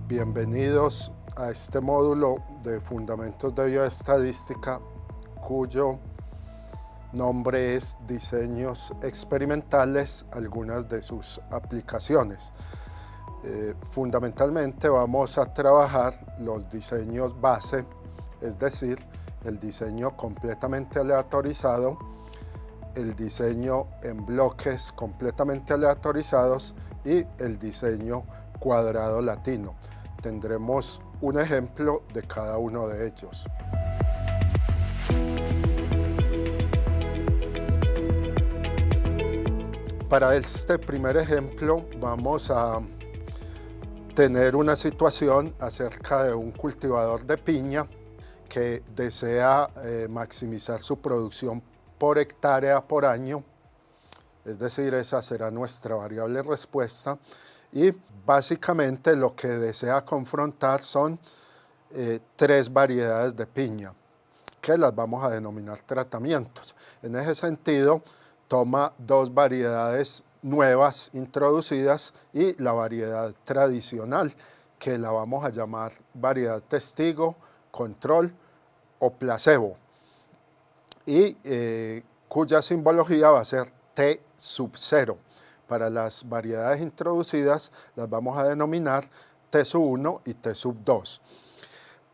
Bienvenidos a este módulo de Fundamentos de Bioestadística, cuyo nombre es Diseños Experimentales, algunas de sus aplicaciones. Fundamentalmente vamos a trabajar los diseños base, es decir, el diseño completamente aleatorizado, el diseño en bloques completamente aleatorizados y el diseño cuadrado latino. Tendremos un ejemplo de cada uno de ellos. Para este primer ejemplo vamos a tener una situación acerca de un cultivador de piña que desea maximizar su producción por hectárea por año, es decir, esa será nuestra variable respuesta, y básicamente lo que desea confrontar son tres variedades de piña, que las vamos a denominar tratamientos. En ese sentido, toma dos variedades nuevas introducidas y la variedad tradicional, que la vamos a llamar variedad testigo, control o placebo, y cuya simbología va a ser T sub 0. Para las variedades introducidas las vamos a denominar T sub 1 y T sub 2.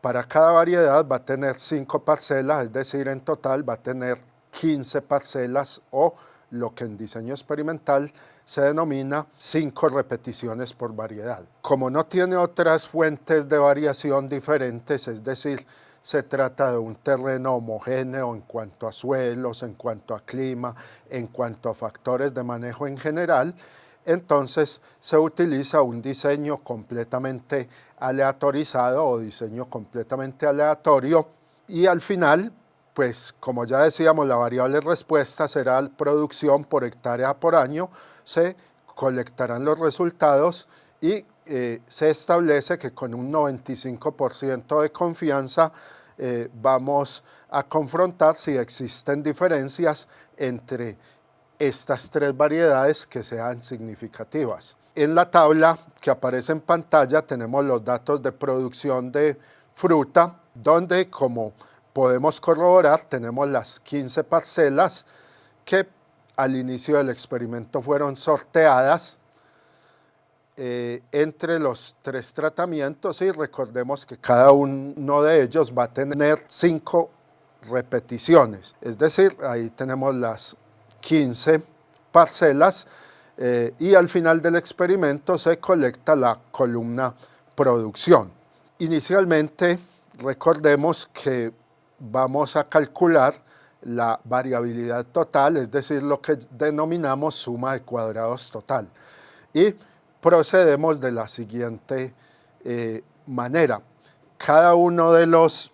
Para cada variedad va a tener 5 parcelas, es decir, en total va a tener 15 parcelas o lo que en diseño experimental se denomina 5 repeticiones por variedad. Como no tiene otras fuentes de variación diferentes, es decir, se trata de un terreno homogéneo en cuanto a suelos, en cuanto a clima, en cuanto a factores de manejo en general, entonces se utiliza un diseño completamente aleatorizado o diseño completamente aleatorio y al final, pues como ya decíamos, la variable respuesta será la producción por hectárea por año, se colectarán los resultados y se establece que con un 95% de confianza vamos a confrontar si existen diferencias entre estas tres variedades que sean significativas. En la tabla que aparece en pantalla tenemos los datos de producción de fruta, donde como podemos corroborar tenemos las 15 parcelas que al inicio del experimento fueron sorteadas entre los tres tratamientos y recordemos que cada uno de ellos va a tener 5 repeticiones, es decir, ahí tenemos las 15 parcelas y al final del experimento se colecta la columna producción. Inicialmente recordemos que vamos a calcular la variabilidad total, es decir, lo que denominamos suma de cuadrados total, y procedemos de la siguiente manera. Cada uno de los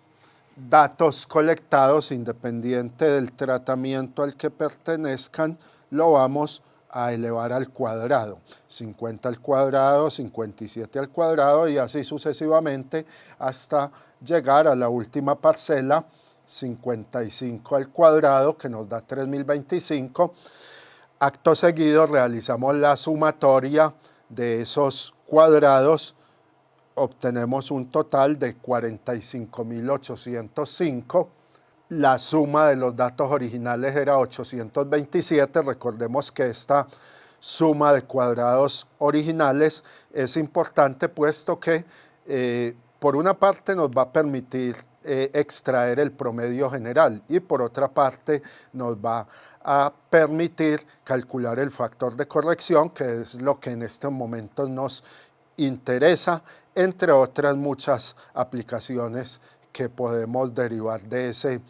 datos colectados, independiente del tratamiento al que pertenezcan, lo vamos a elevar al cuadrado. 50 al cuadrado, 57 al cuadrado y así sucesivamente hasta llegar a la última parcela, 55 al cuadrado, que nos da 3025. Acto seguido realizamos la sumatoria de esos cuadrados, obtenemos un total de 45.805. La suma de los datos originales era 827. Recordemos que esta suma de cuadrados originales es importante puesto que por una parte nos va a permitir extraer el promedio general y por otra parte nos va a permitir calcular el factor de corrección, que es lo que en este momento nos interesa, entre otras muchas aplicaciones que podemos derivar de ese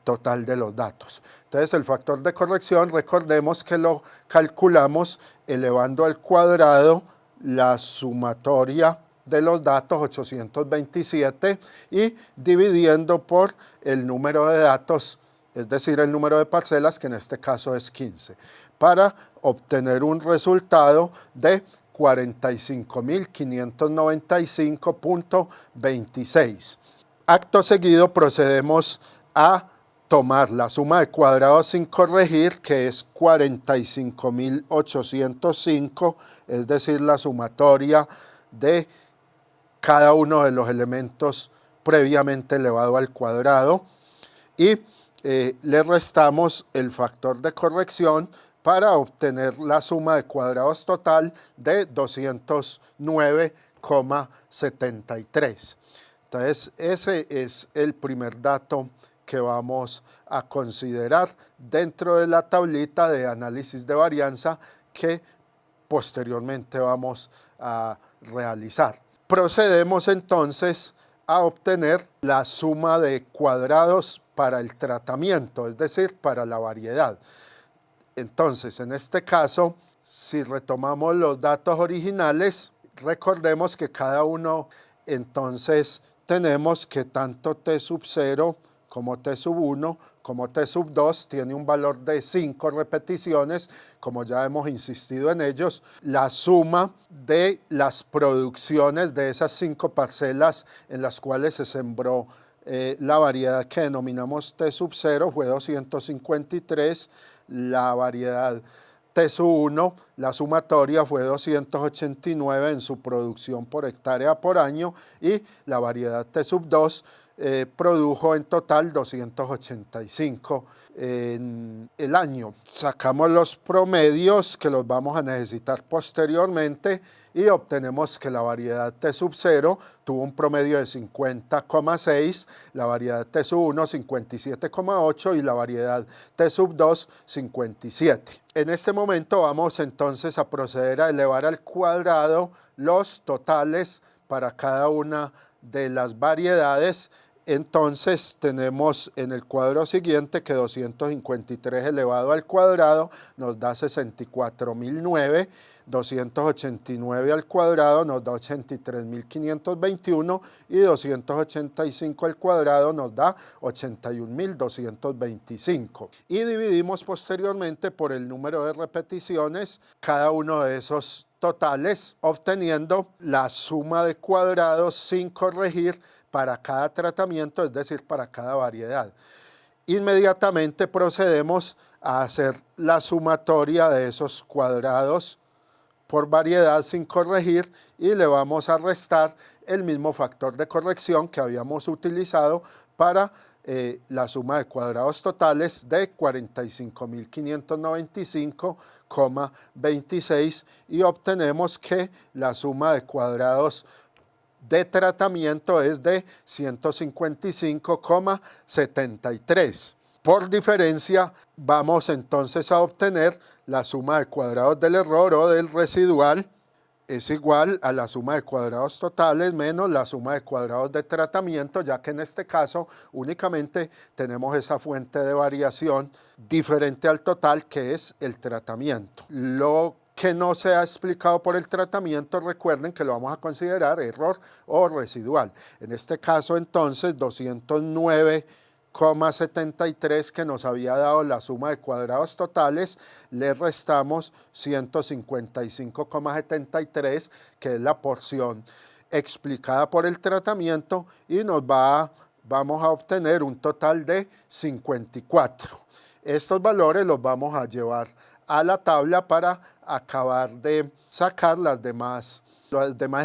total de los datos. Entonces el factor de corrección, recordemos que lo calculamos elevando al cuadrado la sumatoria de los datos 827 y dividiendo por el número de datos, es decir, el número de parcelas, que en este caso es 15, para obtener un resultado de 45.595.26. Acto seguido procedemos a tomar la suma de cuadrados sin corregir, que es 45.805, es decir, la sumatoria de cada uno de los elementos previamente elevado al cuadrado y le restamos el factor de corrección para obtener la suma de cuadrados total de 209,73. Entonces, ese es el primer dato que vamos a considerar dentro de la tablita de análisis de varianza que posteriormente vamos a realizar. Procedemos entonces a obtener la suma de cuadrados para el tratamiento, es decir, para la variedad. Entonces, en este caso, si retomamos los datos originales, recordemos que cada uno, entonces, tenemos que tanto t sub 0 como t sub 1 como t sub 2 tiene un valor de 5 repeticiones, como ya hemos insistido en ellos. La suma de las producciones de esas 5 parcelas en las cuales se sembró la variedad que denominamos t sub 0 fue 253, la variedad t sub 1, la sumatoria fue 289 en su producción por hectárea por año y la variedad t sub 2 produjo en total 285 en el año. Sacamos los promedios que los vamos a necesitar posteriormente y obtenemos que la variedad T sub 0 tuvo un promedio de 50,6, la variedad T sub 1 57,8 y la variedad T sub 2 57. En este momento vamos entonces a proceder a elevar al cuadrado los totales para cada una de las variedades. Entonces tenemos en el cuadro siguiente que 253 elevado al cuadrado nos da 64.009, 289 al cuadrado nos da 83.521 y 285 al cuadrado nos da 81.225. Y dividimos posteriormente por el número de repeticiones cada uno de esos totales, obteniendo la suma de cuadrados sin corregir para cada tratamiento, es decir, para cada variedad. Inmediatamente procedemos a hacer la sumatoria de esos cuadrados por variedad sin corregir y le vamos a restar el mismo factor de corrección que habíamos utilizado para la suma de cuadrados totales de 45.595,26 y obtenemos que la suma de cuadrados de tratamiento es de 155,73. Por diferencia, vamos entonces a obtener la suma de cuadrados del error o del residual es igual a la suma de cuadrados totales menos la suma de cuadrados de tratamiento, ya que en este caso únicamente tenemos esa fuente de variación diferente al total que es el tratamiento. Lo que no se ha explicado por el tratamiento, recuerden que lo vamos a considerar error o residual. En este caso entonces 209,73 que nos había dado la suma de cuadrados totales, le restamos 155,73 que es la porción explicada por el tratamiento y vamos a obtener un total de 54. Estos valores los vamos a llevar a la tabla para acabar de sacar las demás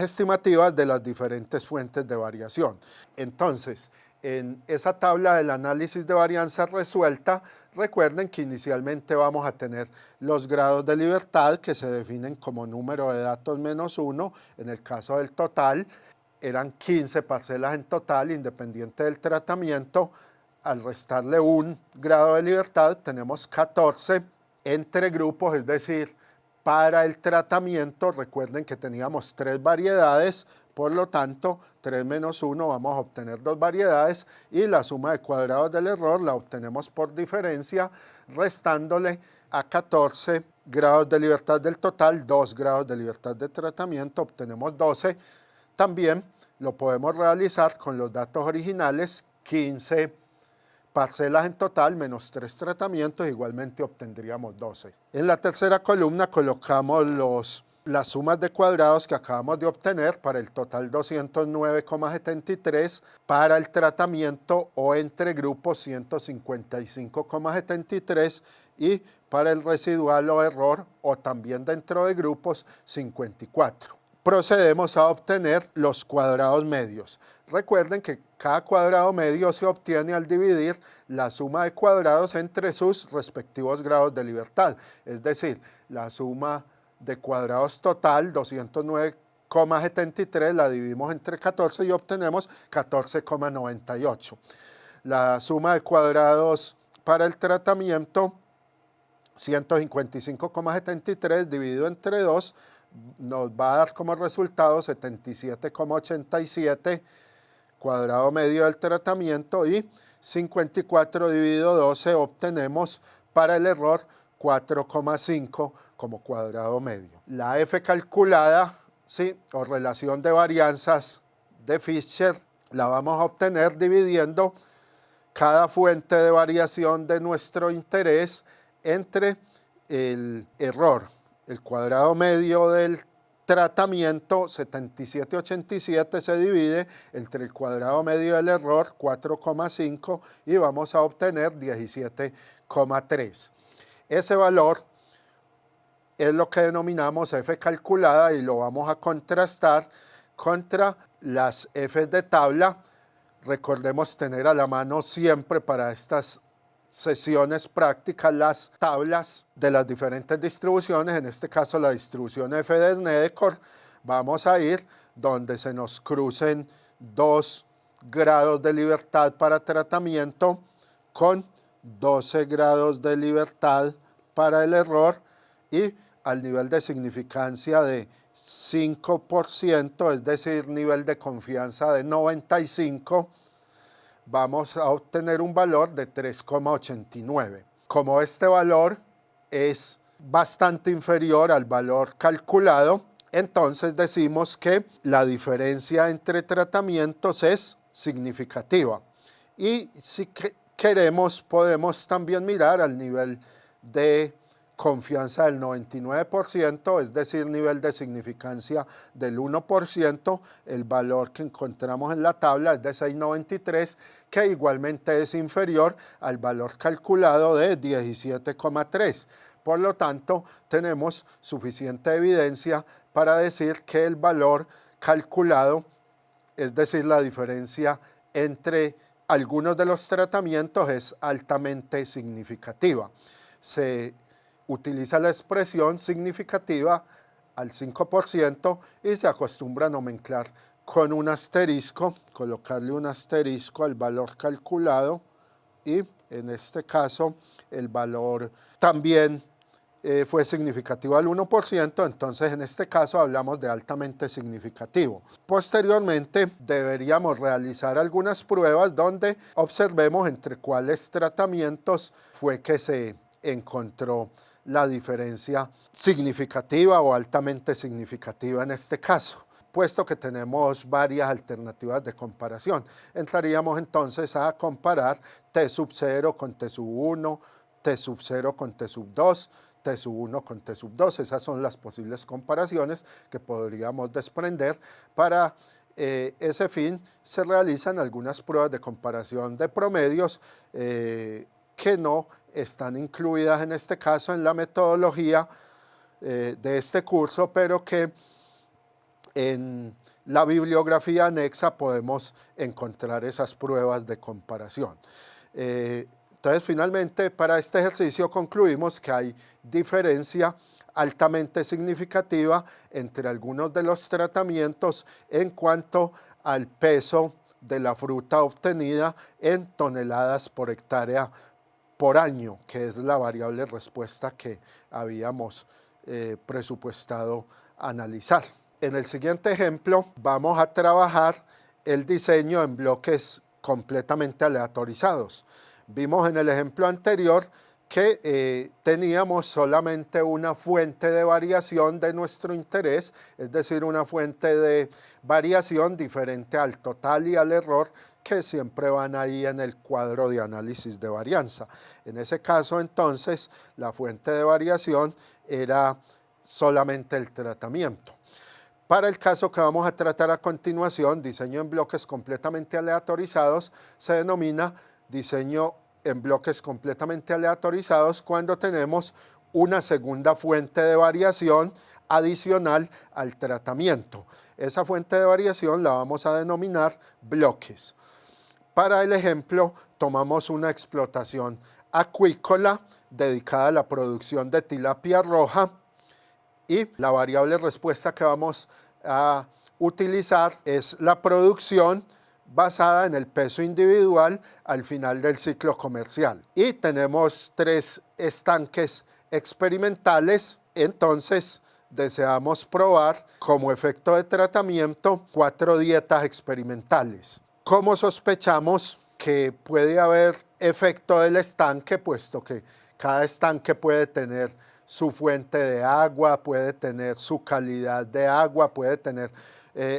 estimativas de las diferentes fuentes de variación. Entonces, en esa tabla del análisis de varianza resuelta, recuerden que inicialmente vamos a tener los grados de libertad que se definen como número de datos menos 1. En el caso del total, eran 15 parcelas en total, independiente del tratamiento. Al restarle un grado de libertad, tenemos 14 entre grupos, es decir, para el tratamiento, recuerden que teníamos 3 variedades, por lo tanto, 3 menos 1 vamos a obtener 2 variedades y la suma de cuadrados del error la obtenemos por diferencia, restándole a 14 grados de libertad del total, 2 grados de libertad de tratamiento, obtenemos 12. También lo podemos realizar con los datos originales, 15 parcelas en total menos 3 tratamientos, igualmente obtendríamos 12. En la tercera columna colocamos las sumas de cuadrados que acabamos de obtener para el total 209,73, para el tratamiento o entre grupos 155,73 y para el residual o error o también dentro de grupos 54. procedemos a obtener los cuadrados medios. Recuerden que cada cuadrado medio se obtiene al dividir la suma de cuadrados entre sus respectivos grados de libertad. Es decir, la suma de cuadrados total, 209,73, la dividimos entre 14 y obtenemos 14,98. La suma de cuadrados para el tratamiento, 155,73 dividido entre 2, nos va a dar como resultado 77,87 cuadrado medio del tratamiento, y 54 dividido 12 obtenemos para el error 4,5 como cuadrado medio. La F calculada, ¿sí?, o relación de varianzas de Fisher, la vamos a obtener dividiendo cada fuente de variación de nuestro interés entre el error, el cuadrado medio del tratamiento 77,87 se divide entre el cuadrado medio del error 4,5 y vamos a obtener 17,3. Ese valor es lo que denominamos F calculada y lo vamos a contrastar contra las F de tabla. Recordemos tener a la mano siempre para estas sesiones prácticas las tablas de las diferentes distribuciones, en este caso la distribución F de Snedeker. Vamos a ir donde se nos crucen 2 grados de libertad para tratamiento con 12 grados de libertad para el error, y al nivel de significancia de 5%, es decir, nivel de confianza de 95%, vamos a obtener un valor de 3,89. Como este valor es bastante inferior al valor calculado, entonces decimos que la diferencia entre tratamientos es significativa. Y si queremos, podemos también mirar al nivel de confianza del 99%, es decir, nivel de significancia del 1%, el valor que encontramos en la tabla es de 6,93, que igualmente es inferior al valor calculado de 17,3. Por lo tanto, tenemos suficiente evidencia para decir que el valor calculado, es decir, la diferencia entre algunos de los tratamientos, es altamente significativa. Se utiliza la expresión significativa al 5% y se acostumbra a nomenclar con un asterisco, colocarle un asterisco al valor calculado, y en este caso el valor también fue significativo al 1%, entonces en este caso hablamos de altamente significativo. Posteriormente deberíamos realizar algunas pruebas donde observemos entre cuáles tratamientos fue que se encontró la diferencia significativa o altamente significativa en este caso. Puesto que tenemos varias alternativas de comparación, entraríamos entonces a comparar T sub 0 con T sub 1, T sub 0 con T sub 2, T sub 1 con T sub 2. Esas son las posibles comparaciones que podríamos desprender. Para ese fin se realizan algunas pruebas de comparación de promedios que no están incluidas en este caso en la metodología de este curso, pero que en la bibliografía anexa podemos encontrar esas pruebas de comparación. Entonces, finalmente, para este ejercicio concluimos que hay diferencia altamente significativa entre algunos de los tratamientos en cuanto al peso de la fruta obtenida en toneladas por hectárea por año, que es la variable respuesta que habíamos presupuestado analizar. En el siguiente ejemplo vamos a trabajar el diseño en bloques completamente aleatorizados. Vimos en el ejemplo anterior que teníamos solamente una fuente de variación de nuestro interés, es decir, una fuente de variación diferente al total y al error, que siempre van ahí en el cuadro de análisis de varianza. En ese caso, entonces, la fuente de variación era solamente el tratamiento. Para el caso que vamos a tratar a continuación, diseño en bloques completamente aleatorizados, se denomina diseño en bloques completamente aleatorizados cuando tenemos una segunda fuente de variación adicional al tratamiento. Esa fuente de variación la vamos a denominar bloques. Para el ejemplo, tomamos una explotación acuícola dedicada a la producción de tilapia roja y la variable respuesta que vamos a utilizar es la producción basada en el peso individual al final del ciclo comercial. Y tenemos 3 estanques experimentales, entonces deseamos probar como efecto de tratamiento 4 dietas experimentales. ¿Cómo sospechamos que puede haber efecto del estanque? Puesto que cada estanque puede tener su fuente de agua, puede tener su calidad de agua, puede tener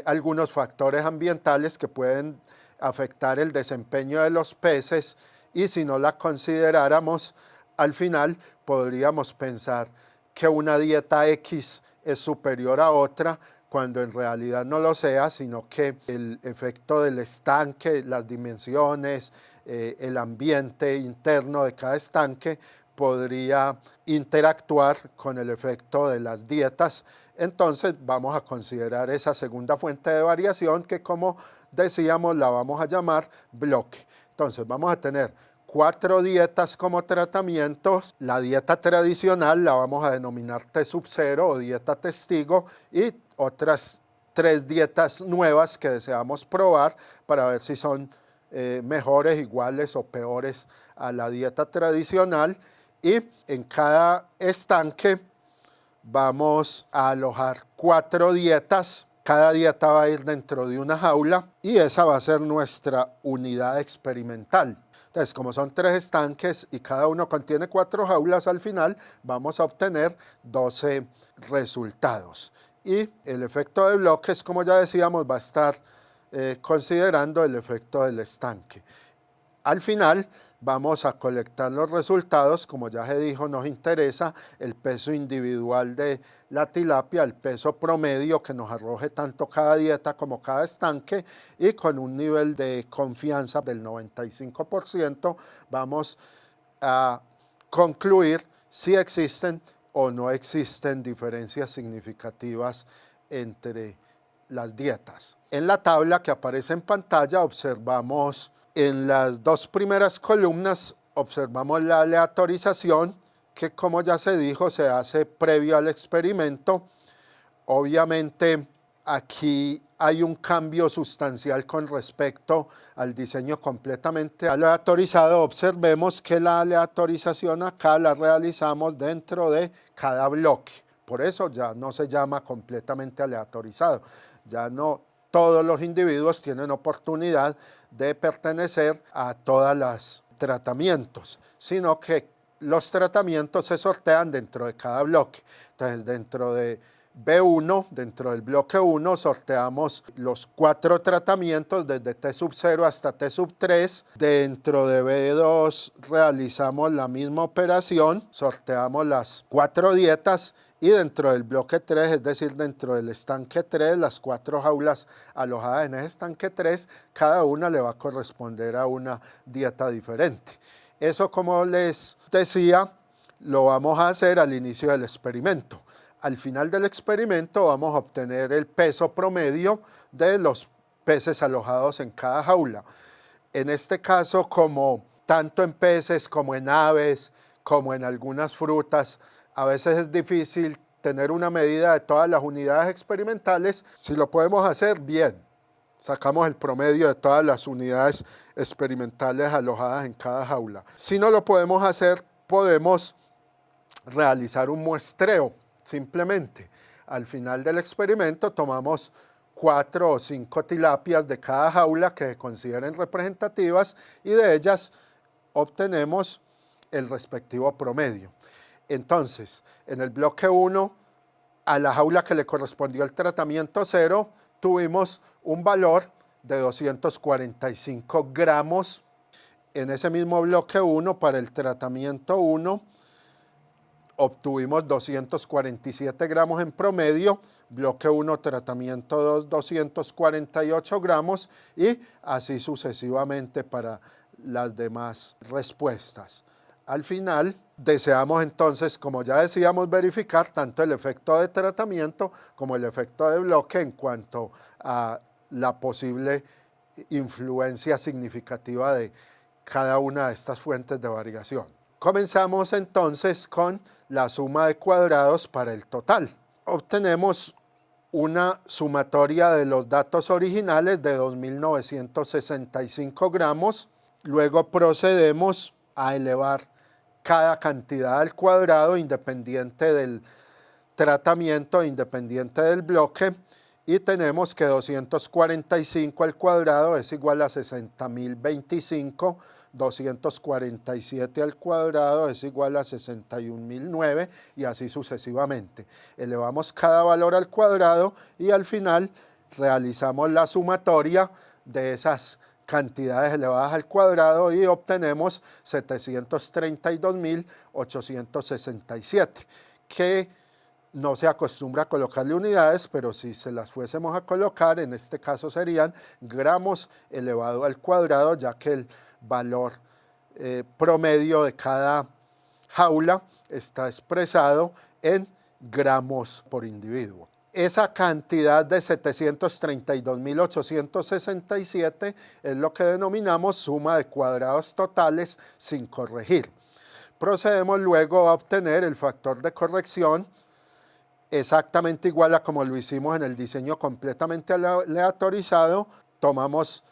algunos factores ambientales que pueden afectar el desempeño de los peces, y si no la consideráramos, al final podríamos pensar que una dieta X es superior a otra, cuando en realidad no lo sea, sino que el efecto del estanque, las dimensiones, el ambiente interno de cada estanque podría interactuar con el efecto de las dietas. Entonces vamos a considerar esa segunda fuente de variación que, como decíamos, la vamos a llamar bloque. Entonces vamos a tener 4 dietas como tratamientos. La dieta tradicional la vamos a denominar T sub 0 o dieta testigo, y otras 3 dietas nuevas que deseamos probar para ver si son mejores, iguales o peores a la dieta tradicional. Y en cada estanque vamos a alojar 4 dietas. Cada dieta va a ir dentro de una jaula y esa va a ser nuestra unidad experimental. Entonces, como son 3 estanques y cada uno contiene 4 jaulas, al final vamos a obtener 12 resultados. Y el efecto de bloques, como ya decíamos, va a estar considerando el efecto del estanque. Al final vamos a colectar los resultados. Como ya se dijo, nos interesa el peso individual de la tilapia, el peso promedio que nos arroje tanto cada dieta como cada estanque, y con un nivel de confianza del 95% vamos a concluir si existen o no existen diferencias significativas entre las dietas. En la tabla que aparece en pantalla observamos en las 2 primeras columnas, observamos la aleatorización, que, como ya se dijo, se hace previo al experimento. Obviamente aquí hay un cambio sustancial con respecto al diseño completamente aleatorizado. Observemos que la aleatorización acá la realizamos dentro de cada bloque. Por eso ya no se llama completamente aleatorizado. Ya no todos los individuos tienen oportunidad de pertenecer a todos los tratamientos, sino que los tratamientos se sortean dentro de cada bloque. Entonces, dentro de B1, dentro del bloque 1, sorteamos los 4 tratamientos desde T sub 0 hasta T sub 3. Dentro de B2 realizamos la misma operación, sorteamos las 4 dietas, y dentro del bloque 3, es decir, dentro del estanque 3, las 4 jaulas alojadas en ese estanque 3, cada una le va a corresponder a una dieta diferente. Eso, como les decía, lo vamos a hacer al inicio del experimento. Al final del experimento vamos a obtener el peso promedio de los peces alojados en cada jaula. En este caso, como tanto en peces como en aves, como en algunas frutas, a veces es difícil tener una medida de todas las unidades experimentales. Si lo podemos hacer, bien, sacamos el promedio de todas las unidades experimentales alojadas en cada jaula. Si no lo podemos hacer, podemos realizar un muestreo. Simplemente, al final del experimento tomamos 4 o 5 tilapias de cada jaula que se consideren representativas, y de ellas obtenemos el respectivo promedio. Entonces, en el bloque 1, a la jaula que le correspondió el tratamiento 0, tuvimos un valor de 245 gramos. En ese mismo bloque 1, para el tratamiento 1, obtuvimos 247 gramos en promedio. Bloque 1, tratamiento 2, 248 gramos, y así sucesivamente para las demás respuestas. Al final deseamos entonces, como ya decíamos, verificar tanto el efecto de tratamiento como el efecto de bloque en cuanto a la posible influencia significativa de cada una de estas fuentes de variación. Comenzamos entonces con la suma de cuadrados para el total. Obtenemos una sumatoria de los datos originales de 2.965 gramos. Luego procedemos a elevar cada cantidad al cuadrado independiente del tratamiento, independiente del bloque, y tenemos que 245 al cuadrado es igual a 60.025, 247 al cuadrado es igual a 61.009 y así sucesivamente. Elevamos cada valor al cuadrado y al final realizamos la sumatoria de esas cantidades elevadas al cuadrado y obtenemos 732.867, que no se acostumbra a colocarle unidades, pero si se las fuésemos a colocar, en este caso serían gramos elevado al cuadrado, ya que el valor promedio de cada jaula está expresado en gramos por individuo. Esa cantidad de 732.867 es lo que denominamos suma de cuadrados totales sin corregir. Procedemos luego a obtener el factor de corrección exactamente igual a como lo hicimos en el diseño completamente aleatorizado. Tomamos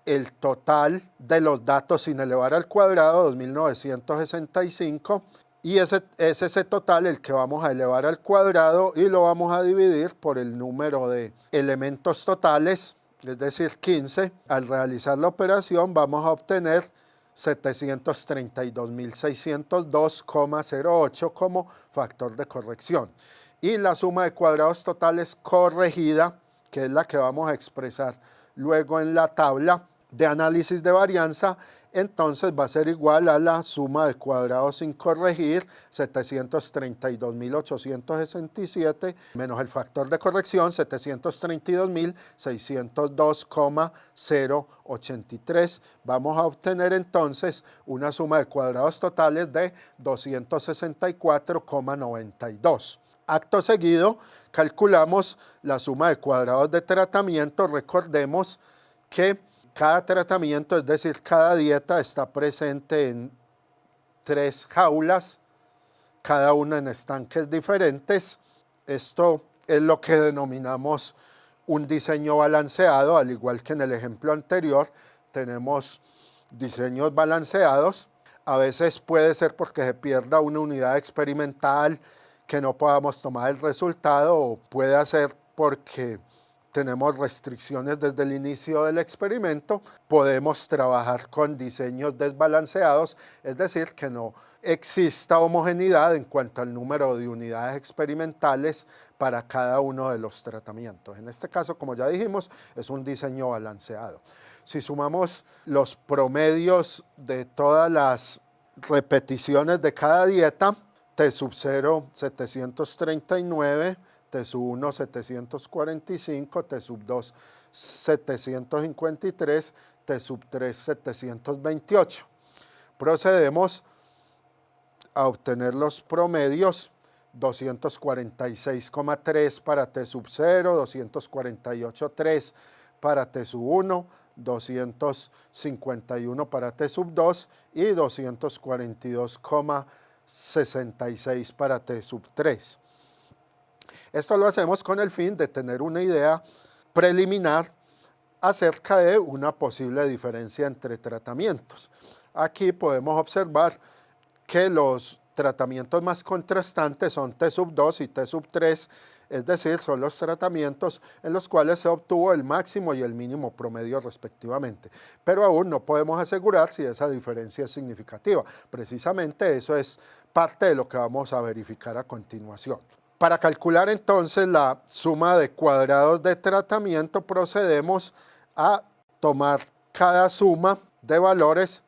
el total de los datos sin elevar al cuadrado, 2.965, y es ese total el que vamos a elevar al cuadrado y lo vamos a dividir por el número de elementos totales, es decir, 15. Al realizar la operación vamos a obtener 732.602,08 como factor de corrección. Y la suma de cuadrados totales corregida, que es la que vamos a expresar luego en la tabla de análisis de varianza, entonces va a ser igual a la suma de cuadrados sin corregir, 732.867, menos el factor de corrección, 732.602,083. Vamos a obtener entonces una suma de cuadrados totales de 264,92. Acto seguido, calculamos la suma de cuadrados de tratamiento. Recordemos que cada tratamiento, es decir, cada dieta está presente en 3 jaulas, cada una en estanques diferentes. Esto es lo que denominamos un diseño balanceado, al igual que en el ejemplo anterior tenemos diseños balanceados. A veces puede ser porque se pierda una unidad experimental, que no podamos tomar el resultado, o puede ser porque tenemos restricciones desde el inicio del experimento. Podemos trabajar con diseños desbalanceados, es decir, que no exista homogeneidad en cuanto al número de unidades experimentales para cada uno de los tratamientos. En este caso, como ya dijimos, es un diseño balanceado. Si sumamos los promedios de todas las repeticiones de cada dieta, T sub 0 739, T sub 1 745, T sub 2 753, T sub 3 728. Procedemos a obtener los promedios: 246,3 para T sub 0, 248,3 para T sub 1, 251 para T sub 2 y 242,66 para T sub 3. Esto lo hacemos con el fin de tener una idea preliminar acerca de una posible diferencia entre tratamientos. Aquí podemos observar que los tratamientos más contrastantes son T sub 2 y T sub 3, es decir, son los tratamientos en los cuales se obtuvo el máximo y el mínimo promedio respectivamente. Pero aún no podemos asegurar si esa diferencia es significativa. Precisamente eso es parte de lo que vamos a verificar a continuación. Para calcular entonces la suma de cuadrados de tratamiento, procedemos a tomar cada suma de valores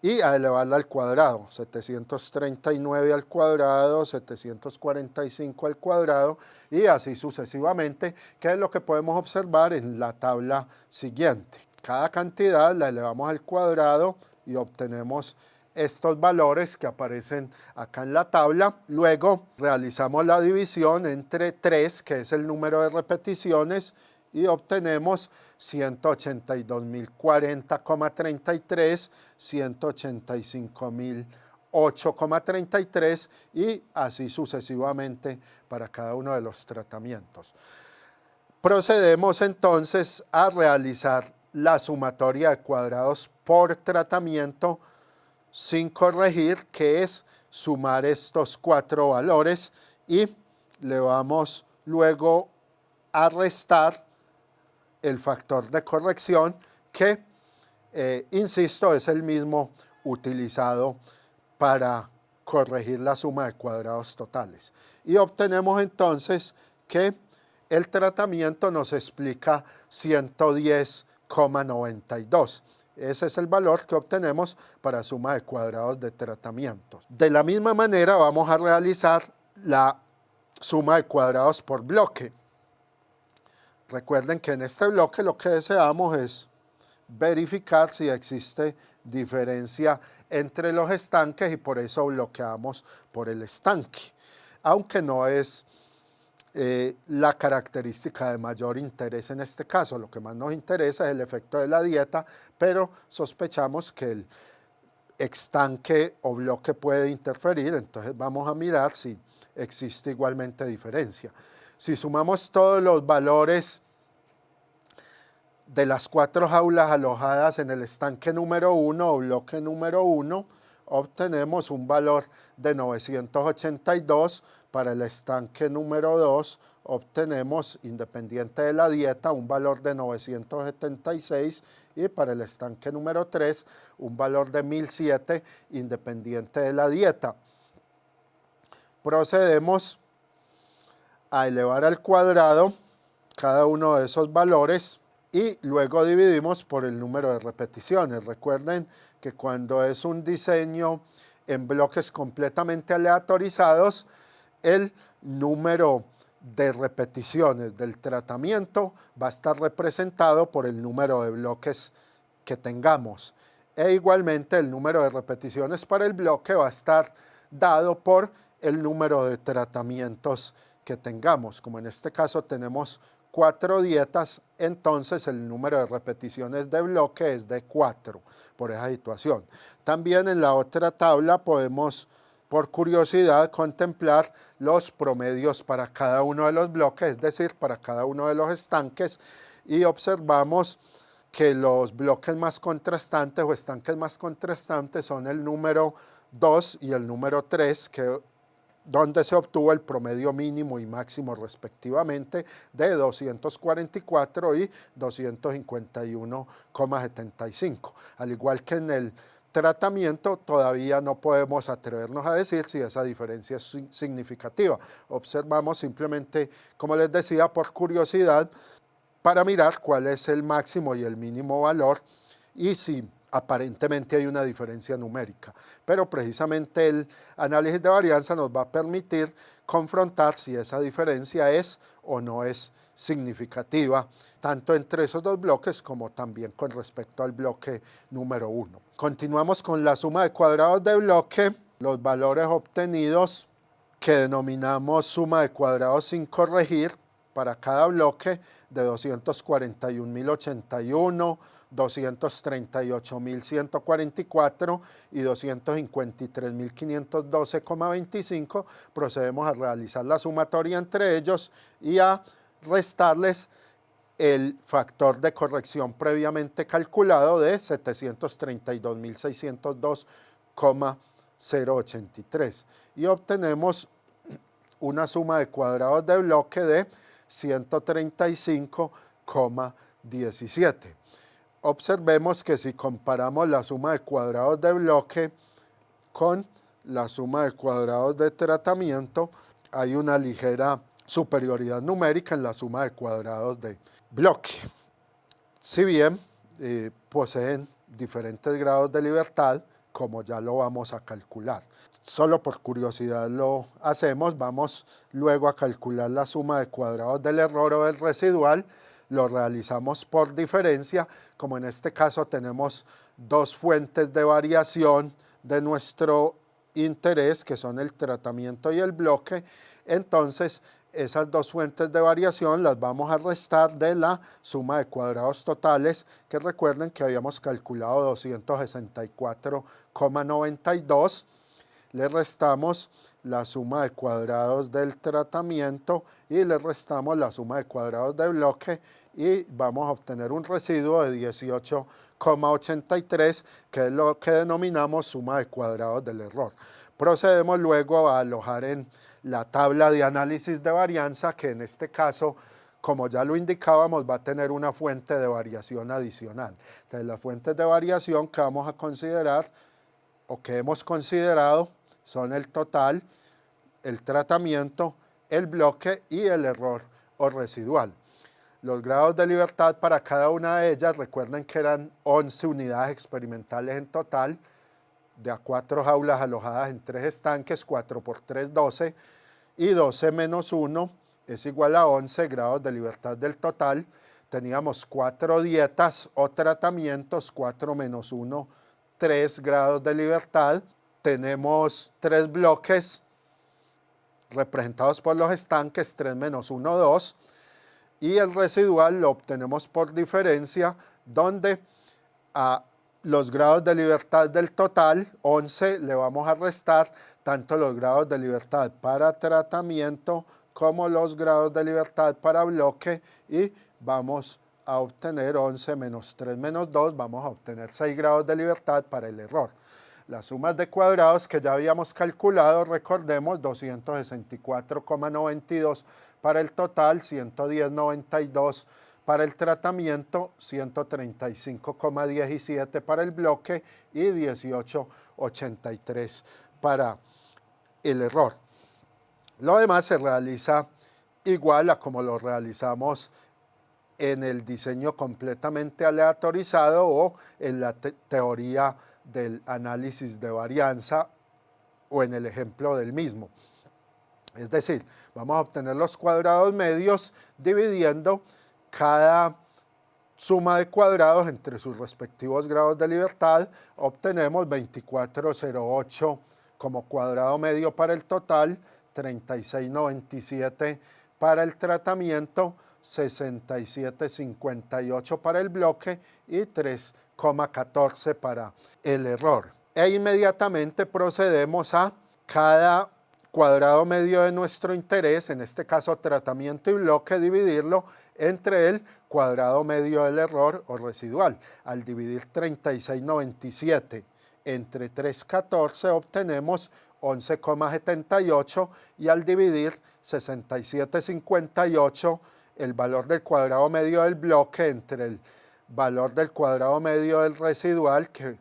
y a elevarla al cuadrado. 739 al cuadrado, 745 al cuadrado y así sucesivamente, que es lo que podemos observar en la tabla siguiente. Cada cantidad la elevamos al cuadrado y obtenemos estos valores que aparecen acá en la tabla. Luego realizamos la división entre 3, que es el número de repeticiones, y obtenemos 182.040,33, 185.008,33 y así sucesivamente para cada uno de los tratamientos. Procedemos entonces a realizar la sumatoria de cuadrados por tratamiento sin corregir, que es sumar estos 4 valores, y le vamos luego a restar el factor de corrección que, insisto, es el mismo utilizado para corregir la suma de cuadrados totales. Y obtenemos entonces que el tratamiento nos explica 110,92. Ese es el valor que obtenemos para suma de cuadrados de tratamientos. De la misma manera vamos a realizar la suma de cuadrados por bloque. Recuerden que en este bloque lo que deseamos es verificar si existe diferencia entre los estanques y por eso bloqueamos por el estanque, aunque no es la característica de mayor interés en este caso. Lo que más nos interesa es el efecto de la dieta, pero sospechamos que el estanque o bloque puede interferir, entonces vamos a mirar si existe igualmente diferencia. Si sumamos todos los valores de las 4 jaulas alojadas en el estanque número 1 o bloque número 1, obtenemos un valor de 982. Para el estanque número 2 obtenemos, independiente de la dieta, un valor de 976, y para el estanque número 3 un valor de 1007 independiente de la dieta. Procedemos a elevar al cuadrado cada uno de esos valores y luego dividimos por el número de repeticiones. Recuerden que cuando es un diseño en bloques completamente aleatorizados, el número de repeticiones del tratamiento va a estar representado por el número de bloques que tengamos. E igualmente el número de repeticiones para el bloque va a estar dado por el número de tratamientos que tengamos. Como en este caso tenemos 4 dietas, entonces el número de repeticiones de bloque es de 4 por esa situación. También en la otra tabla podemos, por curiosidad, contemplar los promedios para cada uno de los bloques, es decir, para cada uno de los estanques, y observamos que los bloques más contrastantes o estanques más contrastantes son el número 2 y el número 3, donde se obtuvo el promedio mínimo y máximo respectivamente de 244 y 251,75. Al igual que en el tratamiento, todavía no podemos atrevernos a decir si esa diferencia es significativa. Observamos simplemente, como les decía, por curiosidad, para mirar cuál es el máximo y el mínimo valor y si aparentemente hay una diferencia numérica. Pero precisamente el análisis de varianza nos va a permitir confrontar si esa diferencia es o no es significativa, tanto entre esos dos bloques como también con respecto al bloque número 1. Continuamos con la suma de cuadrados de bloque. Los valores obtenidos, que denominamos suma de cuadrados sin corregir, para cada bloque de 241.081, 238.144 y 253.512,25, procedemos a realizar la sumatoria entre ellos y a restarles el factor de corrección previamente calculado de 732.602,083 y obtenemos una suma de cuadrados de bloque de 135,17. Observemos que si comparamos la suma de cuadrados de bloque con la suma de cuadrados de tratamiento, hay una ligera superioridad numérica en la suma de cuadrados de bloque. Si bien poseen diferentes grados de libertad, como ya lo vamos a calcular. Solo por curiosidad lo hacemos, vamos luego a calcular la suma de cuadrados del error o del residual, lo realizamos por diferencia, como en este caso tenemos dos fuentes de variación de nuestro interés, que son el tratamiento y el bloque, entonces esas dos fuentes de variación las vamos a restar de la suma de cuadrados totales, que recuerden que habíamos calculado 264,92. Le restamos la suma de cuadrados del tratamiento y le restamos la suma de cuadrados del bloque y vamos a obtener un residuo de 18,83, que es lo que denominamos suma de cuadrados del error. Procedemos luego a alojar en la tabla de análisis de varianza, que en este caso, como ya lo indicábamos, va a tener una fuente de variación adicional. Entonces, las fuentes de variación que vamos a considerar o que hemos considerado son el total, el tratamiento, el bloque y el error o residual. Los grados de libertad para cada una de ellas, recuerden que eran 11 unidades experimentales en total, de a 4 jaulas alojadas en 3 estanques, 4 por 3, 12, y 12 menos 1 es igual a 11 grados de libertad del total. Teníamos 4 dietas o tratamientos, 4 menos 1, 3 grados de libertad. Tenemos 3 bloques representados por los estanques, 3 menos 1, 2, y el residual lo obtenemos por diferencia, donde a los grados de libertad del total, 11, le vamos a restar tanto los grados de libertad para tratamiento como los grados de libertad para bloque, y vamos a obtener 11 menos 3 menos 2, vamos a obtener 6 grados de libertad para el error. Las sumas de cuadrados que ya habíamos calculado, recordemos, 264,92 para el total, 110,92 para el tratamiento, 135,17 para el bloque y 18,83 para el error. Lo demás se realiza igual a como lo realizamos en el diseño completamente aleatorizado o en la teoría del análisis de varianza o en el ejemplo del mismo. Es decir, vamos a obtener los cuadrados medios dividiendo cada suma de cuadrados entre sus respectivos grados de libertad. Obtenemos 24,08 como cuadrado medio para el total, 36,97 para el tratamiento, 67,58 para el bloque y 3,14 para el error. E inmediatamente procedemos a cada cuadrado medio de nuestro interés, en este caso tratamiento y bloque, dividirlo entre el cuadrado medio del error o residual. Al dividir 36,97 entre 3,14 obtenemos 11,78 y al dividir 67,58 el valor del cuadrado medio del bloque entre el valor del cuadrado medio del residual, que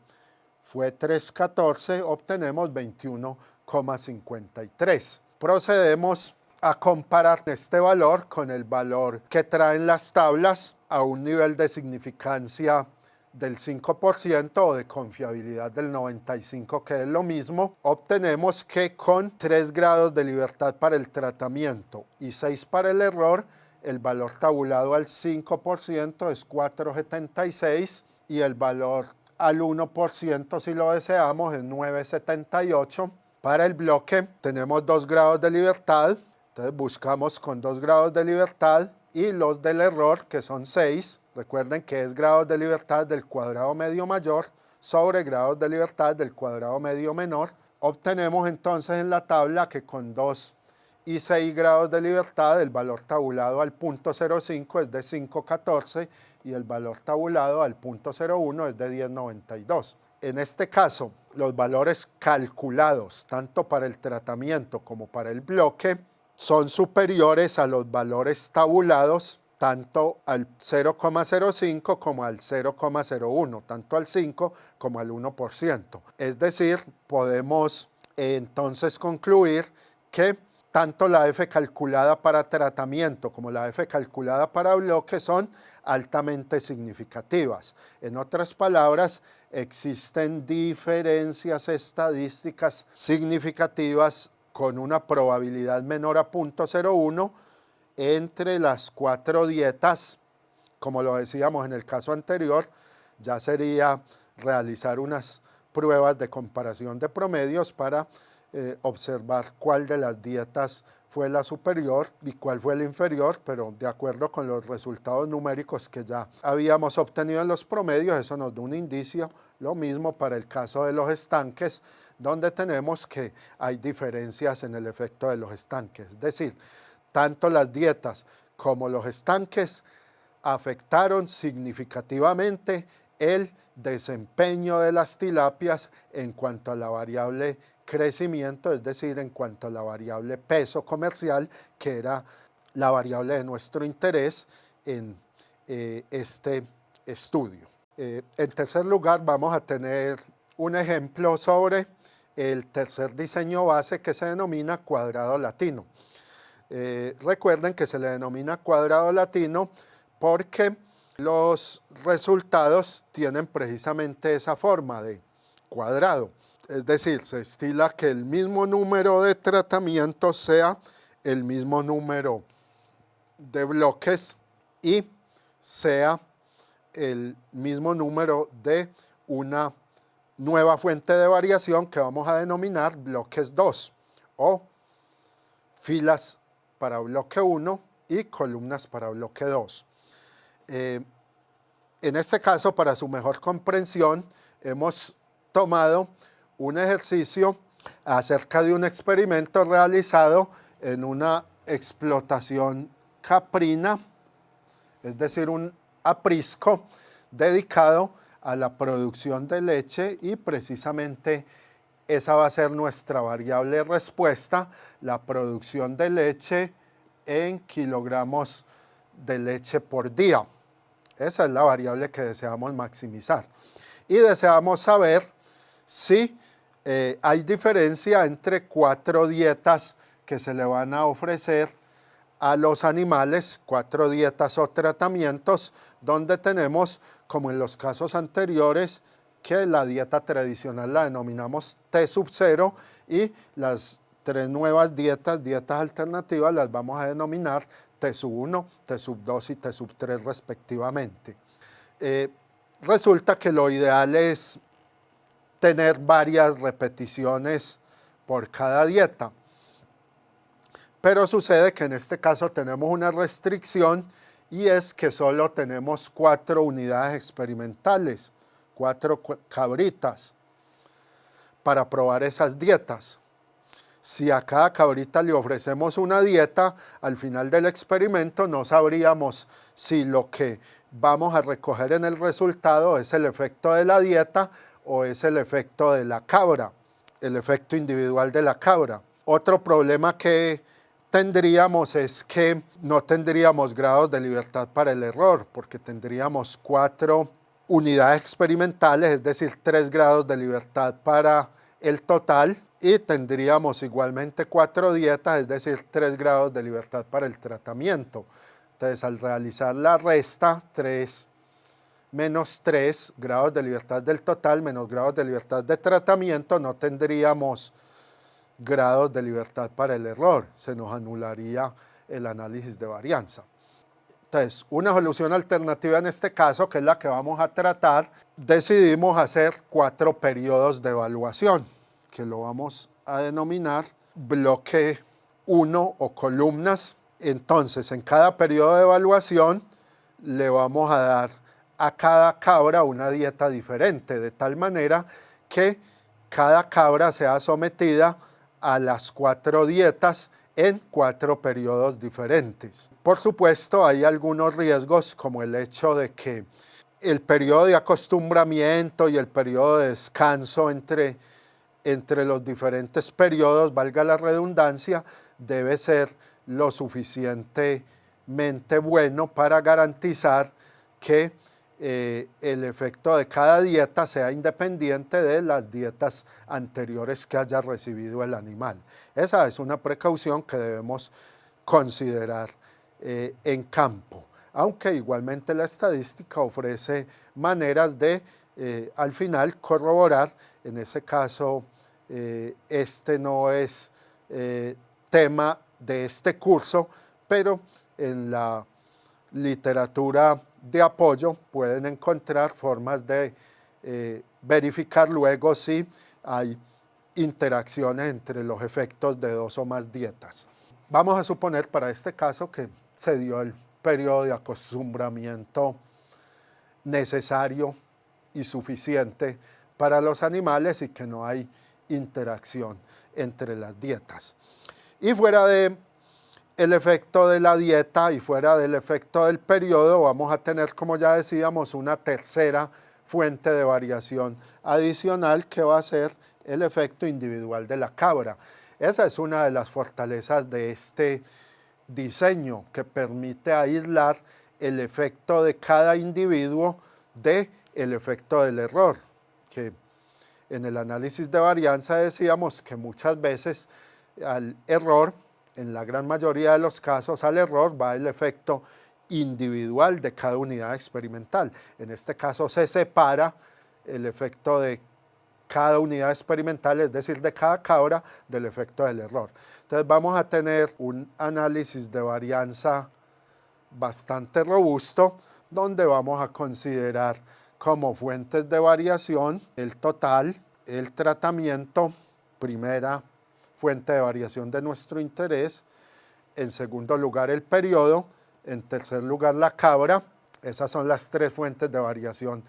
fue 3,14, obtenemos 21,53. Procedemos a comparar este valor con el valor que traen las tablas a un nivel de significancia del 5% o de confiabilidad del 95%, que es lo mismo. Obtenemos que con 3 grados de libertad para el tratamiento y 6 para el error, el valor tabulado al 5% es 4,76 y el valor al 1%, si lo deseamos, es 9,78. Para el bloque tenemos 2 grados de libertad, entonces buscamos con 2 grados de libertad y los del error, que son 6. Recuerden que es grados de libertad del cuadrado medio mayor sobre grados de libertad del cuadrado medio menor. Obtenemos entonces en la tabla que con 2 y 6 grados de libertad el valor tabulado al 0.05 es de 5,14 y el valor tabulado al 0.01 es de 10,92. En este caso, los valores calculados tanto para el tratamiento como para el bloque son superiores a los valores tabulados tanto al 0,05 como al 0,01, tanto al 5 como al 1%. Es decir, podemos entonces concluir que tanto la F calculada para tratamiento como la F calculada para bloque son altamente significativas. En otras palabras, existen diferencias estadísticas significativas con una probabilidad menor a 0.01 entre las 4 dietas. Como lo decíamos en el caso anterior, ya sería realizar unas pruebas de comparación de promedios para observar cuál de las dietas fue la superior y cuál fue la inferior, pero de acuerdo con los resultados numéricos que ya habíamos obtenido en los promedios, eso nos da un indicio. Lo mismo para el caso de los estanques, donde tenemos que hay diferencias en el efecto de los estanques. Es decir, tanto las dietas como los estanques afectaron significativamente el desempeño de las tilapias en cuanto a la variable crecimiento, es decir, en cuanto a la variable peso comercial, que era la variable de nuestro interés en este estudio. En tercer lugar, vamos a tener un ejemplo sobre el tercer diseño base, que se denomina cuadrado latino. Recuerden que se le denomina cuadrado latino porque los resultados tienen precisamente esa forma de cuadrado. Es decir, se estila que el mismo número de tratamientos sea el mismo número de bloques y sea el mismo número de una nueva fuente de variación que vamos a denominar bloques 2 o filas para bloque 1 y columnas para bloque 2. En este caso, para su mejor comprensión, hemos tomado un ejercicio acerca de un experimento realizado en una explotación caprina, es decir, un aprisco dedicado a la producción de leche, y precisamente esa va a ser nuestra variable respuesta, la producción de leche en kilogramos de leche por día. Esa es la variable que deseamos maximizar. Y deseamos saber si hay diferencia entre 4 dietas que se le van a ofrecer a los animales, 4 dietas o tratamientos, donde tenemos, como en los casos anteriores, que la dieta tradicional la denominamos T0 y las 3 nuevas dietas alternativas, las vamos a denominar T1, T2 y T3 respectivamente. Resulta que lo ideal es tener varias repeticiones por cada dieta, pero sucede que en este caso tenemos una restricción, y es que solo tenemos 4 unidades experimentales, 4 cabritas para probar esas dietas. Si a cada cabrita le ofrecemos una dieta, al final del experimento no sabríamos si lo que vamos a recoger en el resultado es el efecto de la dieta o es el efecto de la cabra, el efecto individual de la cabra. Otro problema que tendríamos es que no tendríamos grados de libertad para el error, porque tendríamos 4 unidades experimentales, es decir, 3 grados de libertad para el total, y tendríamos igualmente 4 dietas, es decir, 3 grados de libertad para el tratamiento. Entonces, al realizar la resta, 3 menos 3 grados de libertad del total menos grados de libertad de tratamiento, no tendríamos grados de libertad para el error, se nos anularía el análisis de varianza. Entonces, una solución alternativa en este caso, que es la que vamos a tratar, decidimos hacer 4 periodos de evaluación, que lo vamos a denominar bloque 1 o columnas. Entonces, en cada periodo de evaluación le vamos a dar a cada cabra una dieta diferente, de tal manera que cada cabra sea sometida a las 4 dietas en 4 periodos diferentes. Por supuesto, hay algunos riesgos, como el hecho de que el periodo de acostumbramiento y el periodo de descanso entre los diferentes periodos, valga la redundancia, debe ser lo suficientemente bueno para garantizar que el efecto de cada dieta sea independiente de las dietas anteriores que haya recibido el animal. Esa es una precaución que debemos considerar en campo, aunque igualmente la estadística ofrece maneras de al final corroborar. En ese caso, este no es tema de este curso, pero en la literatura de apoyo pueden encontrar formas de verificar luego si hay interacciones entre los efectos de 2 o más dietas. Vamos a suponer para este caso que se dio el periodo de acostumbramiento necesario y suficiente para los animales y que no hay interacción entre las dietas. Y fuera del efecto de la dieta y fuera del efecto del periodo, vamos a tener, como ya decíamos, una tercera fuente de variación adicional que va a ser el efecto individual de la cabra. Esa es una de las fortalezas de este diseño, que permite aislar el efecto de cada individuo del efecto del error, que en el análisis de varianza decíamos que muchas veces al error, en la gran mayoría de los casos al error va el efecto individual de cada unidad experimental. En este caso se separa el efecto de cada unidad experimental, es decir, de cada cabra, del efecto del error. Entonces vamos a tener un análisis de varianza bastante robusto, donde vamos a considerar como fuentes de variación el total, el tratamiento, primera fuente de variación de nuestro interés, en segundo lugar el periodo, en tercer lugar la cabra. Esas son las tres fuentes de variación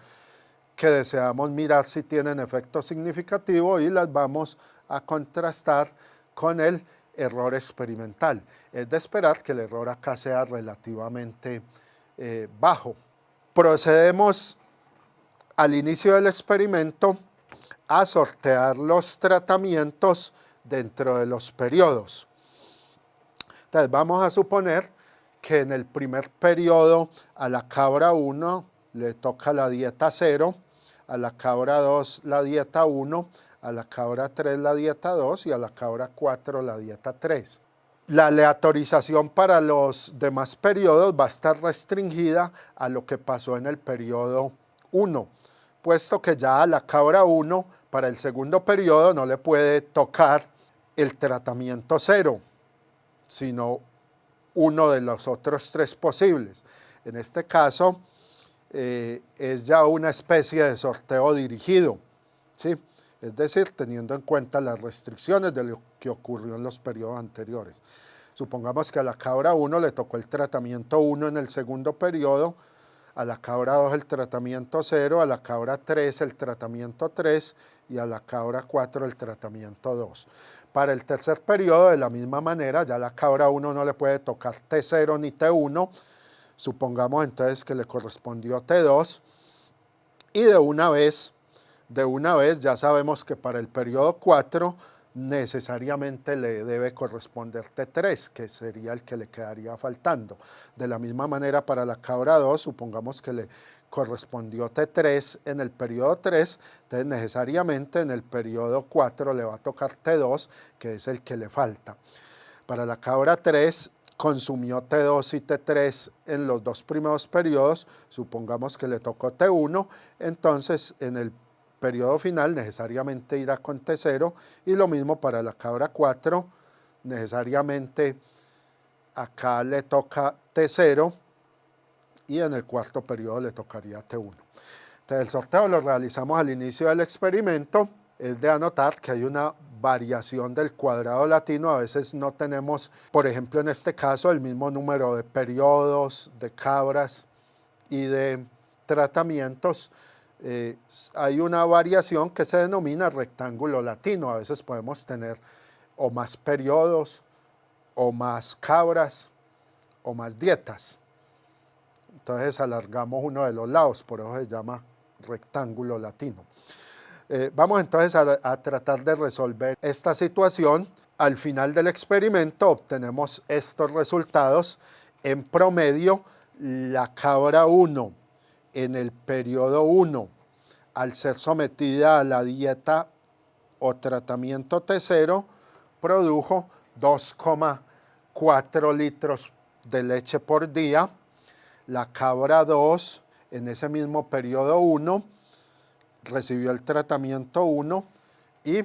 que deseamos mirar si tienen efecto significativo y las vamos a contrastar con el error experimental. Es de esperar que el error acá sea relativamente bajo. Procedemos al inicio del experimento a sortear los tratamientos dentro de los periodos. Entonces vamos a suponer que en el primer periodo a la cabra 1 le toca la dieta 0, a la cabra 2 la dieta 1, a la cabra 3 la dieta 2 y a la cabra 4 la dieta 3. La aleatorización para los demás periodos va a estar restringida a lo que pasó en el periodo 1, puesto que ya a la cabra 1 para el segundo periodo no le puede tocar el tratamiento 0, sino uno de los otros 3 posibles. En este caso es ya una especie de sorteo dirigido, ¿sí? Es decir, teniendo en cuenta las restricciones de lo que ocurrió en los periodos anteriores. Supongamos que a la cabra 1 le tocó el tratamiento 1 en el segundo periodo, a la cabra 2 el tratamiento 0, a la cabra 3 el tratamiento 3 y a la cabra 4 el tratamiento 2. Para el tercer periodo, de la misma manera, ya a la cabra 1 no le puede tocar T0 ni T1, supongamos entonces que le correspondió T2, y de una vez ya sabemos que para el periodo 4 necesariamente le debe corresponder T3, que sería el que le quedaría faltando. De la misma manera para la cabra 2, supongamos que le correspondió T3 en el periodo 3, entonces necesariamente en el periodo 4 le va a tocar T2, que es el que le falta. Para la cabra 3 consumió T2 y T3 en los 2 primeros periodos, supongamos que le tocó T1, entonces en el periodo final necesariamente irá con T0 y lo mismo para la cabra 4, necesariamente acá le toca T0 y en el cuarto periodo le tocaría T1. Entonces el sorteo lo realizamos al inicio del experimento. Es de anotar que hay una variación del cuadrado latino. A veces no tenemos, por ejemplo en este caso, el mismo número de periodos, de cabras y de tratamientos. Hay una variación que se denomina rectángulo latino. A veces podemos tener o más periodos, o más cabras, o más dietas. Entonces alargamos uno de los lados, por eso se llama rectángulo latino. Vamos entonces a tratar de resolver esta situación. Al final del experimento obtenemos estos resultados. En promedio, la cabra 1 en el periodo 1, al ser sometida a la dieta o tratamiento T0, produjo 2,4 litros de leche por día. La cabra 2, en ese mismo periodo 1, recibió el tratamiento 1 y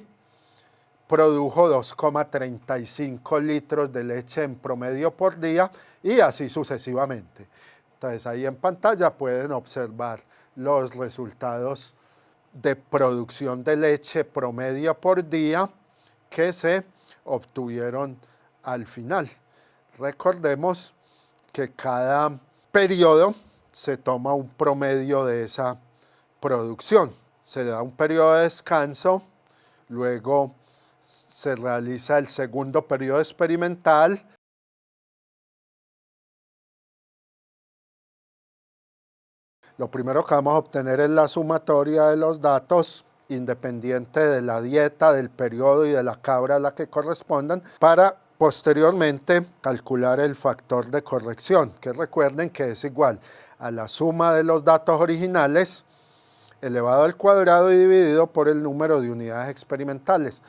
produjo 2,35 litros de leche en promedio por día y así sucesivamente. Entonces ahí en pantalla pueden observar los resultados de producción de leche promedio por día que se obtuvieron al final. Recordemos que cada periodo se toma un promedio de esa producción. Se le da un periodo de descanso, luego se realiza el segundo periodo experimental. Lo primero que vamos a obtener es la sumatoria de los datos independiente de la dieta, del periodo y de la cabra a la que correspondan, para posteriormente calcular el factor de corrección, que recuerden que es igual a la suma de los datos originales elevado al cuadrado y dividido por el número de unidades experimentales.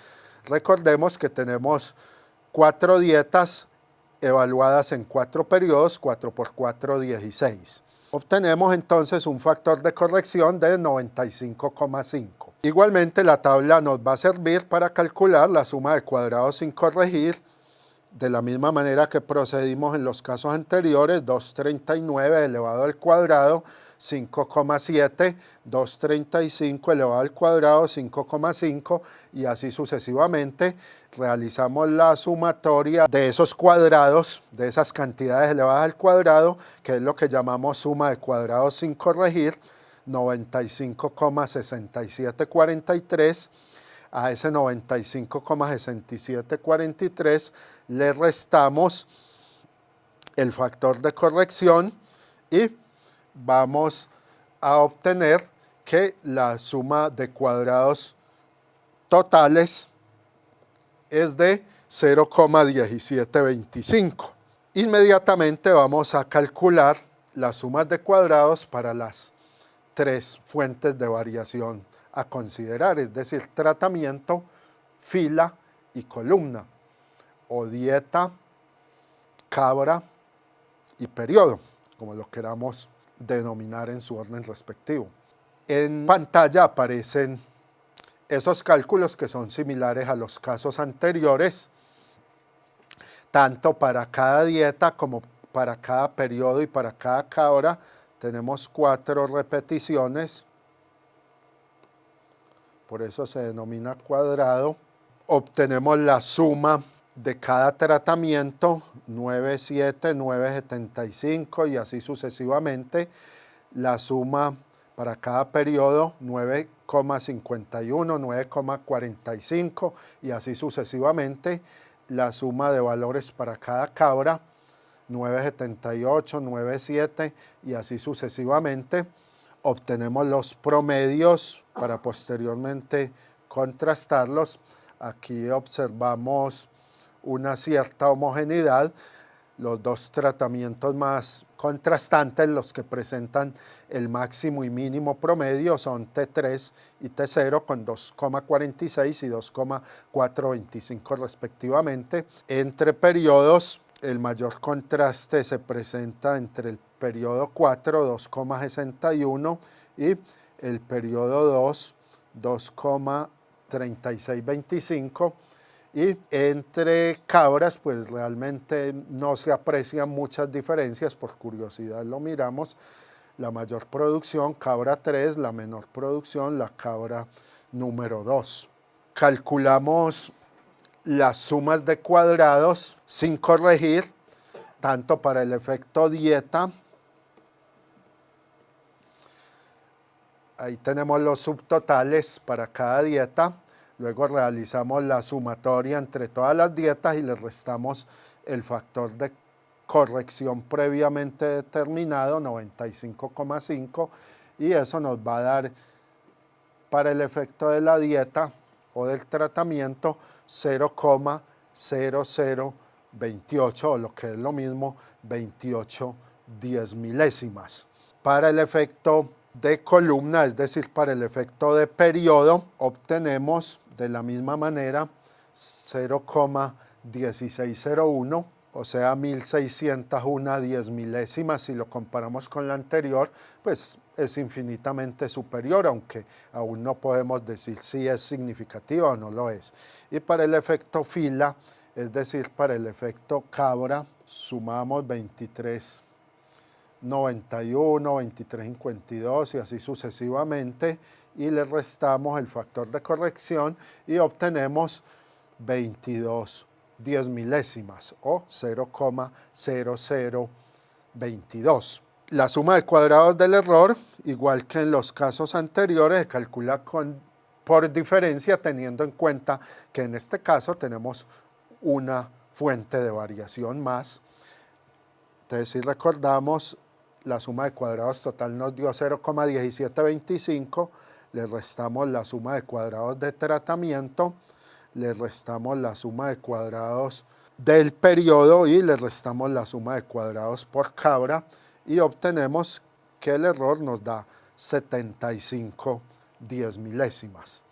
Recordemos que tenemos 4 dietas evaluadas en 4 periodos, 4 por 4, 16. Obtenemos entonces un factor de corrección de 95,5. Igualmente la tabla nos va a servir para calcular la suma de cuadrados sin corregir, de la misma manera que procedimos en los casos anteriores. 239 elevado al cuadrado, 5,7, 235 elevado al cuadrado, 5,5, y así sucesivamente. Realizamos la sumatoria de esos cuadrados, de esas cantidades elevadas al cuadrado, que es lo que llamamos suma de cuadrados sin corregir, 95,6743. A ese 95,6743 le restamos el factor de corrección y vamos a obtener que la suma de cuadrados totales es de 0,1725. Inmediatamente vamos a calcular las sumas de cuadrados para las 3 fuentes de variación a considerar, es decir, tratamiento, fila y columna, o dieta, cabra y periodo, como lo queramos denominar en su orden respectivo. En pantalla aparecen esos cálculos que son similares a los casos anteriores, tanto para cada dieta como para cada periodo y para cada cabra. Tenemos 4 repeticiones, por eso se denomina cuadrado. Obtenemos la suma de cada tratamiento, 9,7, 9,75 y así sucesivamente. La suma para cada periodo, 9,51, 9,45 y así sucesivamente. La suma de valores para cada cabra, 9,78, 9,7 y así sucesivamente. Obtenemos los promedios para posteriormente contrastarlos. Aquí observamos una cierta homogeneidad. Los 2 tratamientos más contrastantes, los que presentan el máximo y mínimo promedio, son T3 y T0 con 2,46 y 2,425 respectivamente. Entre periodos, el mayor contraste se presenta entre el periodo 4, 2,61 y el periodo 2, 2,3625. Y entre cabras, pues realmente no se aprecian muchas diferencias, por curiosidad lo miramos. La mayor producción, cabra 3, la menor producción, la cabra número 2. Calculamos las sumas de cuadrados sin corregir, tanto para el efecto dieta. Ahí tenemos los subtotales para cada dieta. Luego realizamos la sumatoria entre todas las dietas y le restamos el factor de corrección previamente determinado, 95,5, y eso nos va a dar para el efecto de la dieta o del tratamiento 0,0028, o lo que es lo mismo, 28 10 milésimas. Para el efecto de columna, es decir, para el efecto de periodo, obtenemos de la misma manera 0,1601, o sea 1601 10 milésimas. Si lo comparamos con la anterior, pues es infinitamente superior, aunque aún no podemos decir si es significativa o no lo es. Y para el efecto fila, es decir, para el efecto cabra, sumamos 23 91, 23,52 y así sucesivamente, y le restamos el factor de corrección y obtenemos 22 10 milésimas o 0,0022. La suma de cuadrados del error, igual que en los casos anteriores, se calcula por diferencia, teniendo en cuenta que en este caso tenemos una fuente de variación más. Entonces, si recordamos, la suma de cuadrados total nos dio 0,1725, le restamos la suma de cuadrados de tratamiento, le restamos la suma de cuadrados del periodo y le restamos la suma de cuadrados por cabra y obtenemos que el error nos da 75 10 milésimas.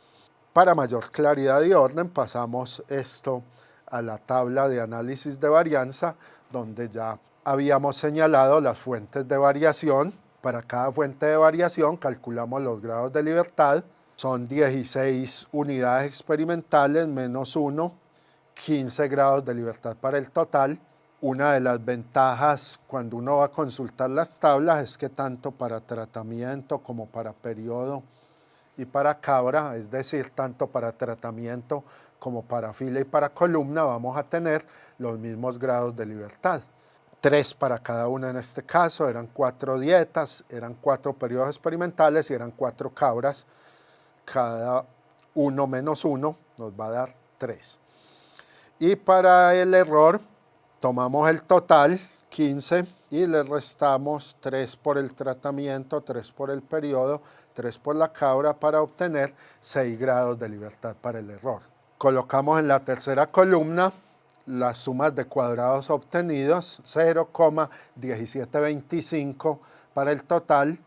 Para mayor claridad y orden pasamos esto a la tabla de análisis de varianza, donde ya habíamos señalado las fuentes de variación. Para cada fuente de variación calculamos los grados de libertad. Son 16 unidades experimentales menos 1, 15 grados de libertad para el total. Una de las ventajas cuando uno va a consultar las tablas es que tanto para tratamiento como para periodo y para cabra, es decir, tanto para tratamiento como para fila y para columna, vamos a tener los mismos grados de libertad. 3 para cada una en este caso, eran 4 dietas, eran 4 periodos experimentales y eran 4 cabras. Cada 1 menos 1 nos va a dar 3. Y para el error, tomamos el total, 15, y le restamos 3 por el tratamiento, 3 por el periodo, 3 por la cabra para obtener 6 grados de libertad para el error. Colocamos en la tercera columna las sumas de cuadrados obtenidos, 0,1725 para el total,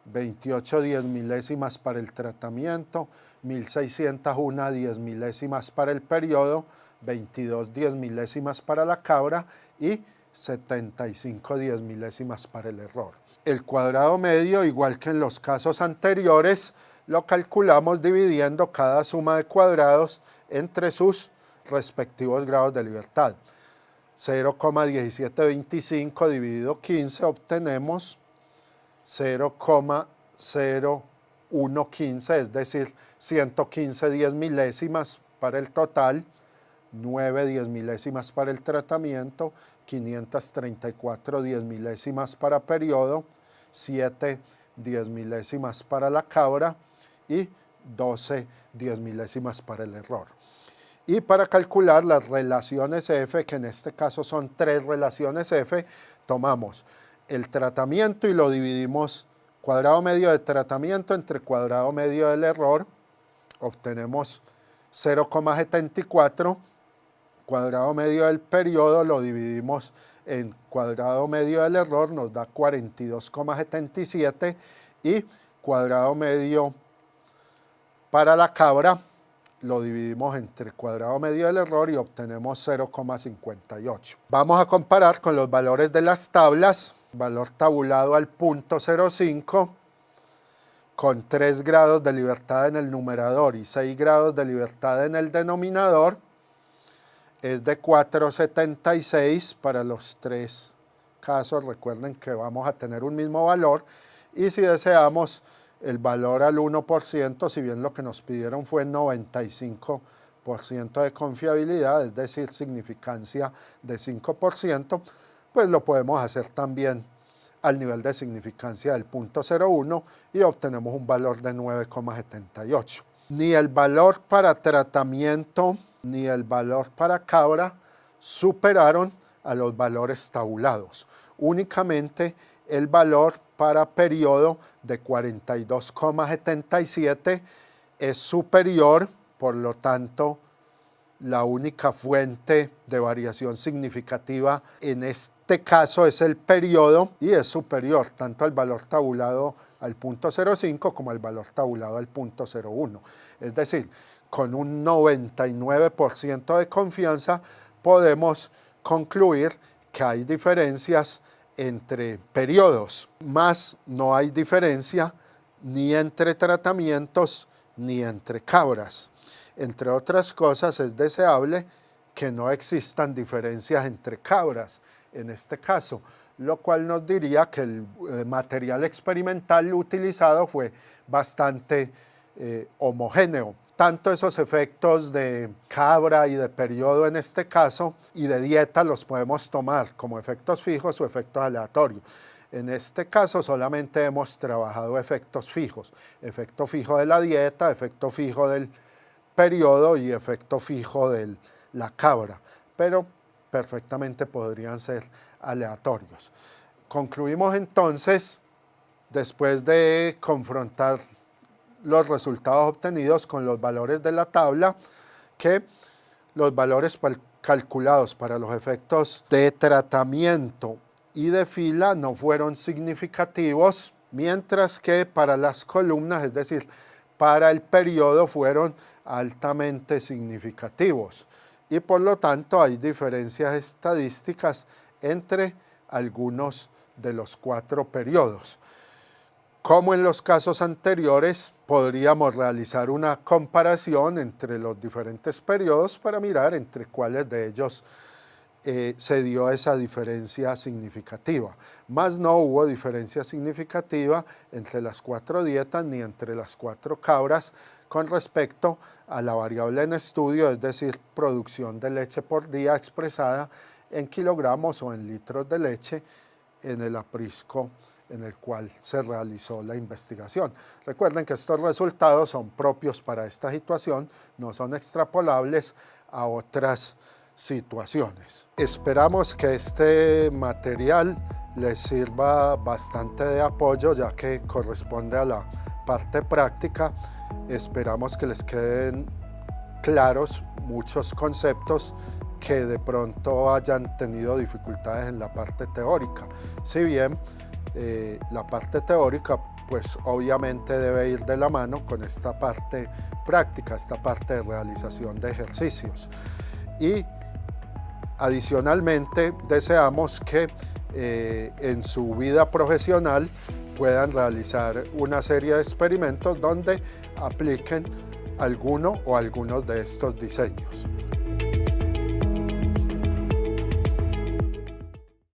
28 10 milésimas para el tratamiento, 1601 10 milésimas para el periodo, 22 10 milésimas para la cabra y 75 10 milésimas para el error. El cuadrado medio, igual que en los casos anteriores, lo calculamos dividiendo cada suma de cuadrados entre sus respectivos grados de libertad. 0,1725 dividido 15 obtenemos 0,0115, es decir, 115 10 milésimas para el total, 9 10 milésimas para el tratamiento, 534 10 milésimas para periodo, 7 10 milésimas para la cabra y 12 10 milésimas para el error. Y para calcular las relaciones F, que en este caso son 3 relaciones F, tomamos el tratamiento y lo dividimos cuadrado medio de tratamiento entre cuadrado medio del error, obtenemos 0,74, cuadrado medio del periodo lo dividimos en cuadrado medio del error, nos da 42,77 y cuadrado medio para la cabra lo dividimos entre cuadrado medio del error y obtenemos 0,58. Vamos a comparar con los valores de las tablas, valor tabulado al punto 0,5 con 3 grados de libertad en el numerador y 6 grados de libertad en el denominador, es de 4,76 para los 3 casos. Recuerden que vamos a tener un mismo valor y si deseamos el valor al 1%, si bien lo que nos pidieron fue 95% de confiabilidad, es decir, significancia de 5%, pues lo podemos hacer también al nivel de significancia del punto 0,1 y obtenemos un valor de 9,78. Ni el valor para tratamiento ni el valor para cabra superaron a los valores tabulados. Únicamente el valor para periodo de 42,77 es superior, por lo tanto, la única fuente de variación significativa en este caso es el periodo y es superior tanto al valor tabulado al punto 0,5 como al valor tabulado al punto 0,1. Es decir, con un 99% de confianza podemos concluir que hay diferencias entre periodos, más no hay diferencia ni entre tratamientos ni entre cabras. Entre otras cosas, es deseable que no existan diferencias entre cabras en este caso, lo cual nos diría que el material experimental utilizado fue bastante homogéneo. Tanto esos efectos de cabra y de periodo en este caso y de dieta los podemos tomar como efectos fijos o efectos aleatorios. En este caso solamente hemos trabajado efectos fijos, efecto fijo de la dieta, efecto fijo del periodo y efecto fijo de la cabra, pero perfectamente podrían ser aleatorios. Concluimos entonces, después de confrontar los resultados obtenidos con los valores de la tabla, que los valores calculados para los efectos de tratamiento y de fila no fueron significativos, mientras que para las columnas, es decir, para el periodo, fueron altamente significativos. Y por lo tanto hay diferencias estadísticas entre algunos de los 4 periodos. Como en los casos anteriores, podríamos realizar una comparación entre los diferentes periodos para mirar entre cuáles de ellos se dio esa diferencia significativa. Mas no hubo diferencia significativa entre las 4 dietas ni entre las 4 cabras con respecto a la variable en estudio, es decir, producción de leche por día expresada en kilogramos o en litros de leche en el aprisco en el cual se realizó la investigación. Recuerden que estos resultados son propios para esta situación, no son extrapolables a otras situaciones. Esperamos que este material les sirva bastante de apoyo, ya que corresponde a la parte práctica. Esperamos que les queden claros muchos conceptos que de pronto hayan tenido dificultades en la parte teórica. Si bien la parte teórica pues obviamente debe ir de la mano con esta parte práctica, esta parte de realización de ejercicios. Y adicionalmente deseamos que en su vida profesional puedan realizar una serie de experimentos donde apliquen alguno o algunos de estos diseños.